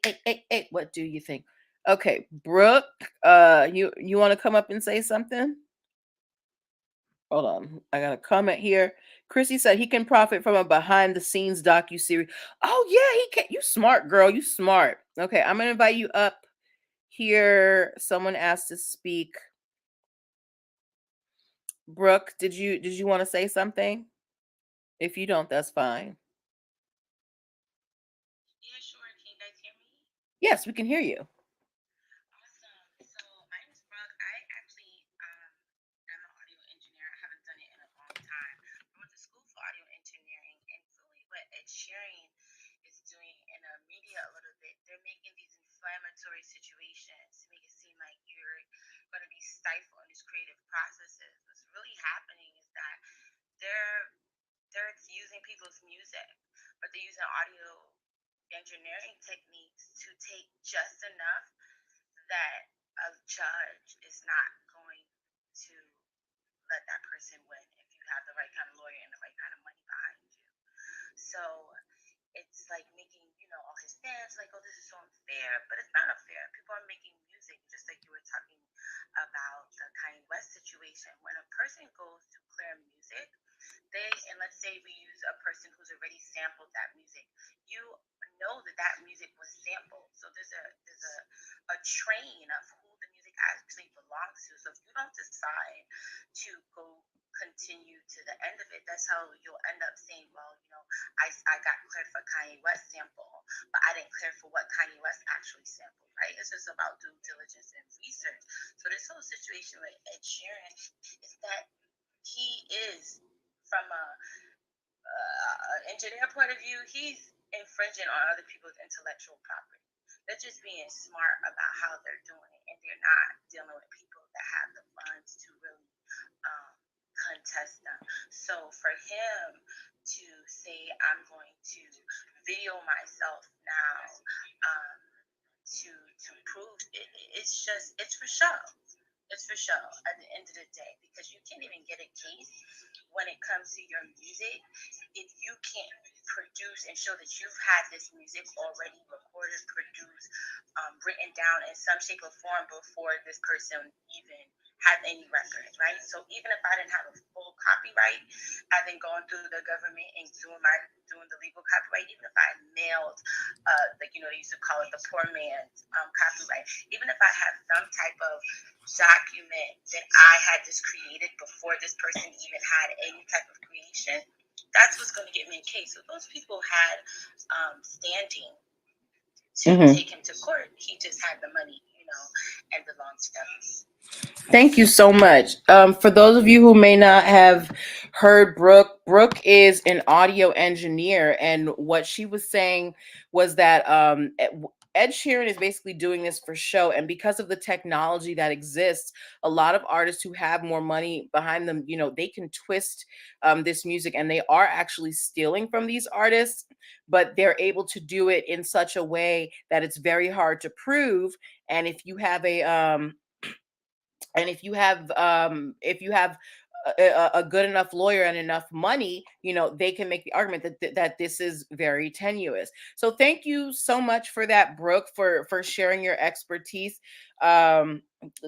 what do you think? Okay, Brooke, you want to come up and say something? Hold on, I got a comment here. Chrissy said he can profit from a behind the scenes docu series. Oh yeah, he can. You smart girl, you smart. Okay, I'm gonna invite you up here. Someone asked to speak. Brooke, did you want to say something? If you don't, that's fine. Yeah, sure. Can you guys hear me? Yes, we can hear you. Awesome. So my name is Brooke. I actually am an audio engineer. I haven't done it in a long time. I went to school for audio engineering, and really what Ed Sheeran is doing in the media a little bit, they're making these inflammatory situations to make it seem like you're going to be stifled in these creative processes. What's really happening is that they're they're using people's music, but they're using audio engineering techniques to take just enough that a judge is not going to let that person win if you have the right kind of lawyer and the right kind of money behind you. So it's like making, all his fans like, oh, this is so unfair, but it's not unfair. People are making music, just like you were talking about the Kanye West situation. When a person goes to clear music, and let's say we use a person who's already sampled that music, you know that that music was sampled. So there's a train of who the music actually belongs to. So if you don't decide to go continue to the end of it, that's how you'll end up saying, well, I got cleared for Kanye West sample, but I didn't clear for what Kanye West actually sampled, right? It's just about due diligence and research. So this whole situation with Ed Sheeran is that he is, from a engineer point of view, he's infringing on other people's intellectual property. They're just being smart about how they're doing it, and they're not dealing with people that have the funds to really um, contest them. So for him to say, I'm going to video myself now, um, to prove it's for show. It's for show at the end of the day, because you can't even get a case when it comes to your music if you can't produce and show that you've had this music already recorded, produced, written down in some shape or form before this person even had any records, right? So even if I didn't have a full copyright, I've been going through the government and doing the legal copyright. Even if I mailed, like they used to call it the poor man's copyright. Even if I have some type of document that I had this created before this person even had any type of creation, that's what's going to get me a case. So those people had standing to Hmm. take him to court. He just had the money, and the longevity. Thank you so much. For those of you who may not have heard Brooke, Brooke is an audio engineer, and what she was saying was that Ed Sheeran is basically doing this for show, and because of the technology that exists, a lot of artists who have more money behind them, they can twist this music, and they are actually stealing from these artists, but they're able to do it in such a way that it's very hard to prove. And if you have a good enough lawyer and enough money, they can make the argument that this is very tenuous. So thank you so much for that, Brooke, for sharing your expertise. Um,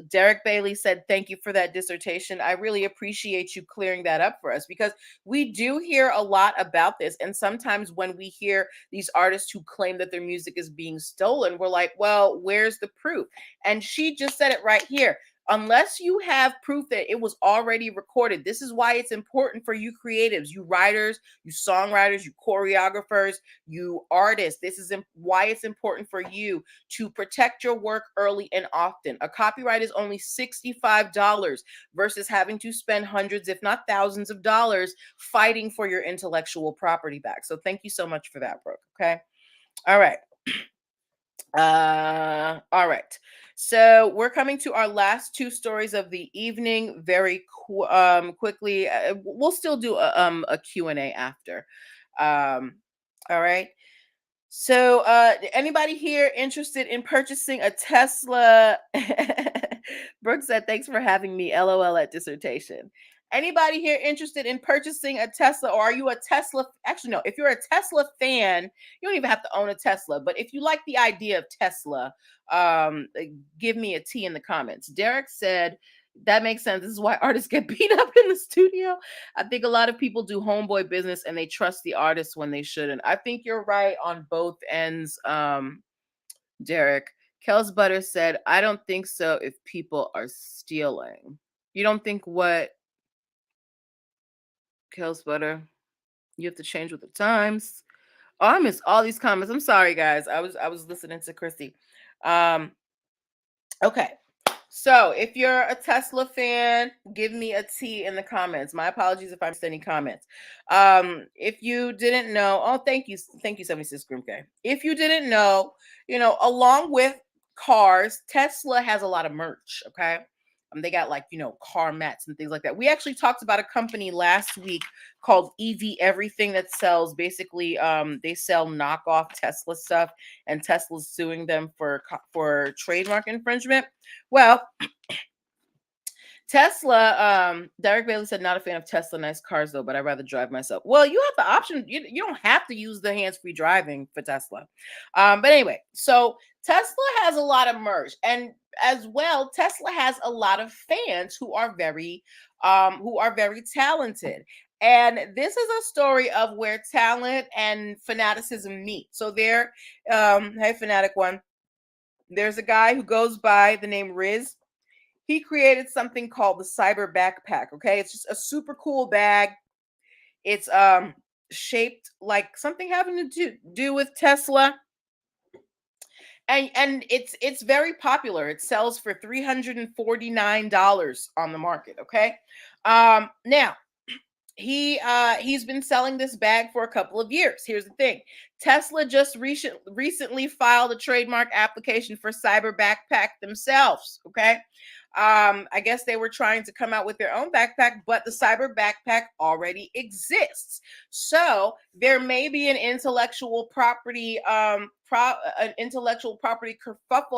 Derek Bailey said, thank you for that dissertation. I really appreciate you clearing that up for us, because we do hear a lot about this. And sometimes when we hear these artists who claim that their music is being stolen, we're like, well, where's the proof? And she just said it right here. Unless you have proof that it was already recorded, this is why it's important for you creatives, you writers, you songwriters, you choreographers, you artists. This is why it's important for you to protect your work early and often. A copyright is only $65 versus having to spend hundreds, if not thousands of dollars fighting for your intellectual property back. So thank you so much for that, Brooke. Okay. All right. All right. So we're coming to our last two stories of the evening very quickly. We'll still do a Q&A after. All right. So anybody here interested in purchasing a Tesla? Brooke said, thanks for having me. LOL at dissertation. Anybody here interested in purchasing a Tesla, or are you a Tesla? Actually, no, if you're a Tesla fan, you don't even have to own a Tesla. But if you like the idea of Tesla, give me a T in the comments. Derek said, that makes sense. This is why artists get beat up in the studio. I think a lot of people do homeboy business and they trust the artists when they shouldn't. I think you're right on both ends, Derek. Kels Butter said, I don't think so if people are stealing. You don't think what, Kels Butter? You have to change with the times. Oh, I missed all these comments. I'm sorry, guys. I was listening to Chrissy. Okay. So if you're a Tesla fan, give me a T in the comments. My apologies if I missed any comments. If you didn't know, oh, thank you, 76 Grimke. If you didn't know, along with cars, Tesla has a lot of merch. Okay. They got like, car mats and things like that. We actually talked about a company last week called EV Everything that sells basically, they sell knockoff Tesla stuff, and Tesla's suing them for trademark infringement. Well, Tesla, Derek Bailey said, not a fan of Tesla, nice cars though, but I'd rather drive myself. Well, you have the option. You don't have to use the hands-free driving for Tesla. But anyway, so Tesla has a lot of merch, and as well, Tesla has a lot of fans who are very talented. And this is a story of where talent and fanaticism meet. So there, hey, Fanatic One, there's a guy who goes by the name Riz. He created something called the Cyber Backpack. Okay, it's just a super cool bag. It's shaped like something having to do with Tesla, and it's very popular. It sells for $349 on the market. Okay, now he's been selling this bag for a couple of years. Here's the thing: Tesla just recently filed a trademark application for Cyber Backpack themselves. Okay. I guess they were trying to come out with their own backpack, but the Cyber Backpack already exists. So there may be an intellectual property kerfuffle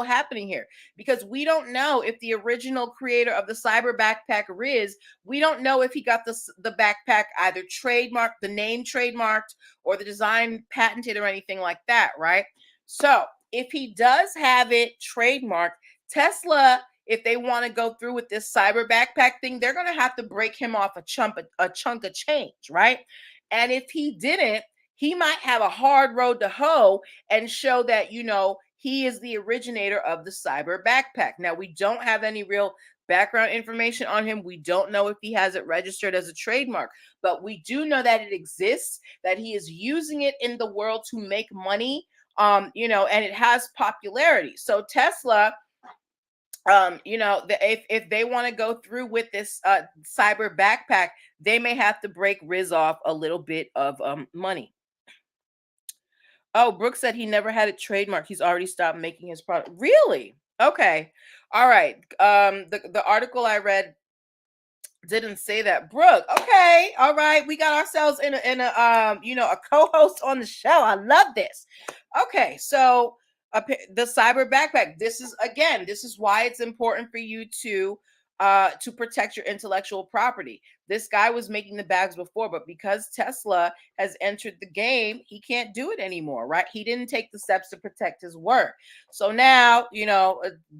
happening here, because we don't know if the original creator of the Cyber Backpack, Riz, we don't know if he got the backpack either trademarked, the name trademarked, or the design patented or anything like that, right? So if he does have it trademarked, Tesla, if they want to go through with this Cyber Backpack thing, they're going to have to break him off a chunk of change, right? And if he didn't, he might have a hard road to hoe and show that, he is the originator of the Cyber Backpack. Now, we don't have any real background information on him. We don't know if he has it registered as a trademark, but we do know that it exists, that he is using it in the world to make money, and it has popularity. So Tesla, if they want to go through with this Cyber Backpack, they may have to break Riz off a little bit of money. Oh, Brooks said he never had a trademark. He's already stopped making his product. Really? Okay. All right. The article I read didn't say that. Brooke. Okay. All right. We got ourselves in a co-host on the show. I love this. Okay. So the Cyber Backpack. This is why it's important for you to to protect your intellectual property. This guy was making the bags before, but because Tesla has entered the game, he can't do it anymore, right? He didn't take the steps to protect his work. So now,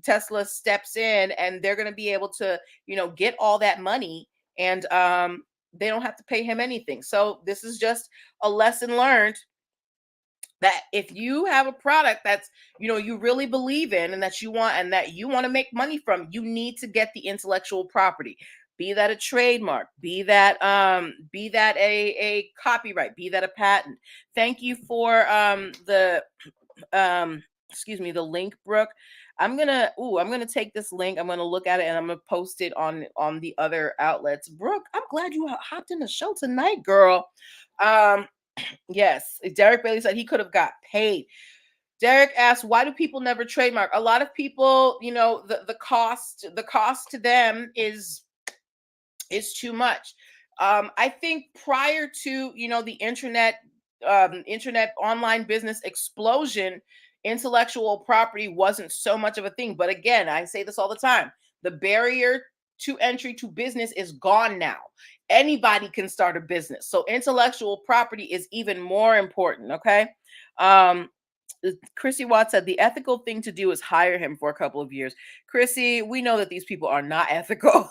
Tesla steps in and they're going to be able to, get all that money, and they don't have to pay him anything. So this is just a lesson learned that if you have a product that's, you really believe in and that you want to make money from, you need to get the intellectual property. Be that a trademark, be that a copyright, be that a patent. Thank you for the excuse me, the link, Brooke. I'm gonna take this link, I'm gonna look at it, and I'm gonna post it on the other outlets. Brooke, I'm glad you hopped in the show tonight, girl. um Yes, Derek Bailey said he could have got paid. Derek asked, why do people never trademark? A lot of people, the cost to them is too much. I think prior to, the internet online business explosion, intellectual property wasn't so much of a thing. But again, I say this all the time: the barrier to entry to business is gone now. Anybody can start a business, so intellectual property is even more important. Okay. um Chrissy Watts said the ethical thing to do is hire him for a couple of years. Chrissy, we know that these people are not ethical.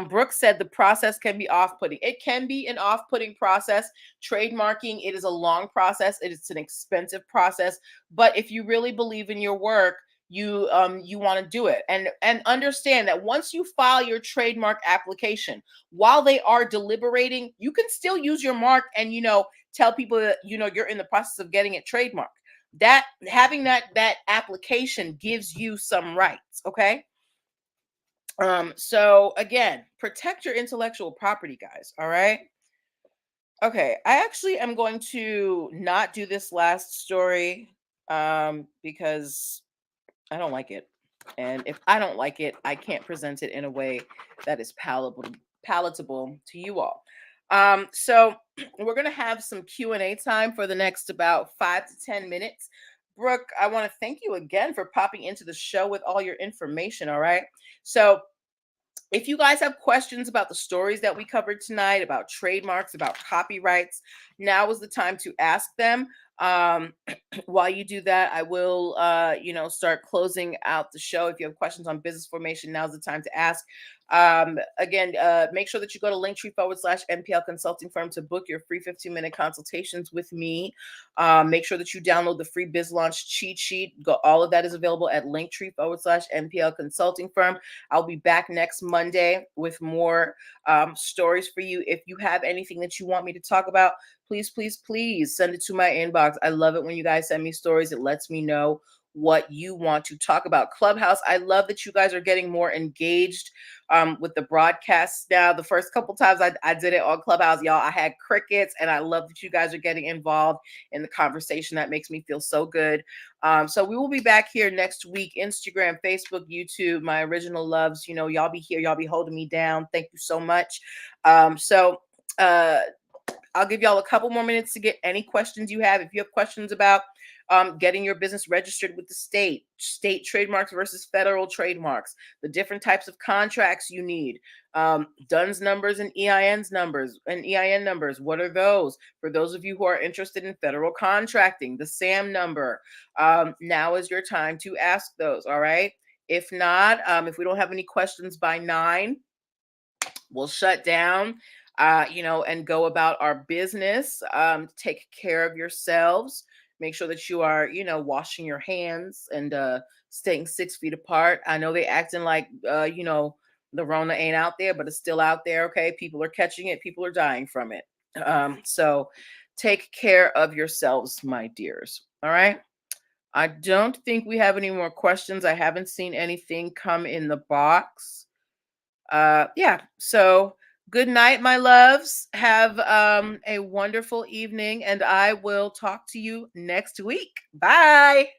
Brooks said the process can be off-putting. It can be an off-putting process. Trademarking, it is a long process. It is an expensive process. But if you really believe in your work, you want to do it, and understand that once you file your trademark application, while they are deliberating, you can still use your mark and tell people that you're in the process of getting it trademarked. That having that application gives you some rights. Okay. So again, protect your intellectual property, guys. All right. Okay, I actually am going to not do this last story because I don't like it. And if I don't like it, I can't present it in a way that is palatable to you all. So we're gonna have some Q&A time for the next about 5 to 10 minutes. Brooke, I want to thank you again for popping into the show with all your information. All right. So if you guys have questions about the stories that we covered tonight, about trademarks, about copyrights, now is the time to ask them. Um, while you do that, I will, start closing out the show. If you have questions on business formation, now's the time to ask. Again, make sure that you go to linktr.ee/NPL consulting firm to book your free 15-minute consultations with me. Make sure that you download the free biz launch cheat sheet. All of that is available at linktree/NPL consulting firm. I'll be back next Monday with more stories for you. If you have anything that you want me to talk about, please, please, please send it to my inbox. I love it when you guys send me stories. It lets me know what you want to talk about. Clubhouse, I love that you guys are getting more engaged with the broadcasts now. The first couple times I did it on Clubhouse, y'all, I had crickets, and I love that you guys are getting involved in the conversation. That makes me feel so good. So we will be back here next week. Instagram, Facebook, YouTube, my original loves. Y'all be here. Y'all be holding me down. Thank you so much. I'll give y'all a couple more minutes to get any questions you have. If you have questions about getting your business registered with the state trademarks versus federal trademarks, the different types of contracts you need, DUNS numbers and EIN numbers. What are those? For those of you who are interested in federal contracting, the SAM number. Now is your time to ask those. All right. If not, if we don't have any questions by 9, we'll shut down, and go about our business. Take care of yourselves. Make sure that you are, washing your hands and staying 6 feet apart. I know they acting like, the Rona ain't out there, but it's still out there. Okay. People are catching it. People are dying from it. So take care of yourselves, my dears. All right. I don't think we have any more questions. I haven't seen anything come in the box. Yeah. So good night, my loves. Have a wonderful evening, and I will talk to you next week. Bye.